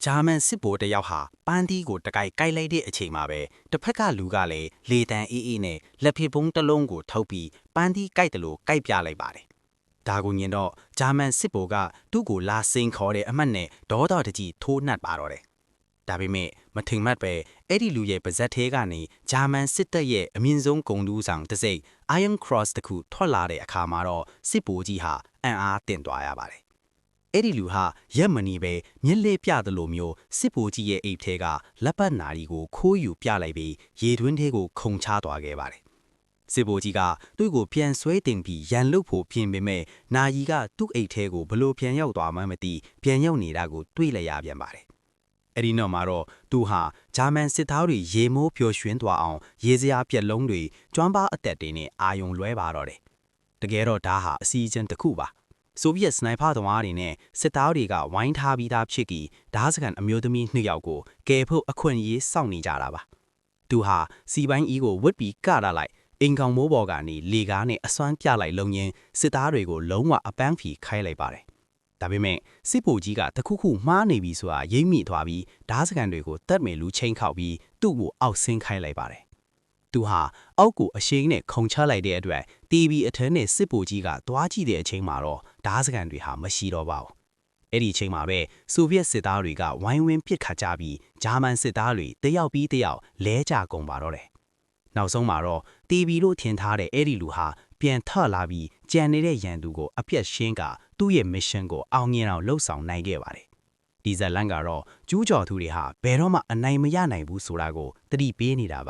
ဂျာမန်စစ်ဗိုလ်တယောက်ဟာပန်းတီးကိုတကိုက်ကိုက်လိုက်တဲ့အချိန်မှာပဲတစ်ဖက်ကလူကလည်းလေတံအေးနဲ့လက်ဖစ်ပုံးတစ်လုံးကိုထုတ်ပြီးပန်းတီးကိုက်တယ်လို့ကိုက်ပြလိုက်ပါတယ်။ဒါကိုညင်တော့ဂျာမန်စစ်ဗိုလ်ကသူ့ကိုလာစိန်ခေါ်တဲ့အမှတ်နဲ့ဒေါသတကြီးထိုးနှက်ပါတော့တယ်။ဒါပေမဲ့မထင်မှတ်ပဲအဲ့ဒီလူရဲ့ပါဇက်သေးကနေဂျာမန်စစ်တပ်ရဲ့အမြင့်ဆုံးဂုဏ်ထူးဆောင်တစ်စိတ် Iron Cross တခုထွက်လာတဲ့အခါမှာတော့စစ်ဗိုလ်ကြီးဟာအံ့အားသင့်သွားရပါတယ်။အဲ့ဒီလူဟာရက်မနီပဲမျက်လေးပြသလိုမျိုးစစ်ဗိုလ်ကြီးရဲ့အိတ်ထဲကလက်ပတ်နာရီကိုခိုးယူပြလိုက်ပြီးရေတွင်းထဲကိုခုန်ချသွားခဲ့ပါတယ်။စစ်ဗိုလ်ကြီးကသူ့ကိုပြန်ဆွဲတင်ပြီးရန်လုဖို့ပြင်ပေမဲ့နာရီကသူ့အိတ်ထဲကိုဘလို့ပြန်ရောက်သွားမှမသိပြန်ရောက်နေတာကိုတွေးလိုက်ရပြန်ပါတယ်။အဲ့ဒီနောက်မှာတော့သူဟာဂျာမန်စစ်သားတွေရေမိုးပျော်ရွှင်သွားအောင်ရေစရာပြက်လုံးတွေကျွမ်းပါအသက်တွေနဲ့အာယုံလွဲပါတော့တယ်။တကယ်တော့ဒါဟာအစီအစဉ်တစ်ခုပါ။ဆိုဗီယက်စနိုက်ပါသမားတွေနဲ့စစ်သားတွေကဝိုင်းထားပြီးသားဖြစ်ပြီးဓားစကန်အမျိုးသမီး2ယောက်ကိုကယ်ဖို့အခွင့်အရေးစောင့်နေကြတာပါ။သူဟာစီပိုင်းအီးကိုဝစ်ပြီးကတာလိုက်အင်ကောင်မိုးပေါ်ကနေလေကားနဲ့အစွမ်းပြလိုက်လုံရင်းစစ်သားတွေကိုလုံးဝအပန်းဖြီခိုင်းလိုက်ပါတယ်။ဒါပေမဲ့စစ်ဗိုလ်ကြီးကတခုခုမှားနေပြီဆိုတာရိပ်မိသွားပြီးဓားစကန်တွေကိုတတ်မယ်လူချင်းခောက်ပြီးသူ့ကိုအောက်ဆင်းခိုင်းလိုက်ပါတယ်။သူဟာအောက်ကိုအရှိန်နဲ့ခုန်ချလိုက်တဲ့အတွက်တီဗီအထက်နဲ့စစ်ဗိုလ်ကြီးကသွားကြည့်တဲ့အချိန်မှာတော့ဓားစကန်တွေဟာမရှိတော့ပါဘူး။အဲ့ဒီအချိန်မှာပဲဆိုဗီယက်စစ်သားတွေကဝိုင်းဝန်းပစ်ခတ်ကြပြီးဂျာမန်စစ်သားတွေတယောက်ပြီးတယောက်လဲကျကုန်ပါတော့တယ်။နောက်ဆုံးမှာတော့တီဗီလို့ထင်ထားတဲ့အဲ့ဒီလူဟာပြန်ထလာပြီးကြံနေတဲ့ရန်သူကိုအပြတ်ရှင်းကသူ့ရဲ့ mission ကိုအောင်မြင်အောင်လှုပ်ဆောင်နိုင်ခဲ့ပါတယ်။ဒီဇက်လန်ကတော့ကျူးကျော်သူတွေဟာဘယ်တော့မှအနိုင်မရနိုင်ဘူးဆိုတာကိုသတိပေးနေတာပါ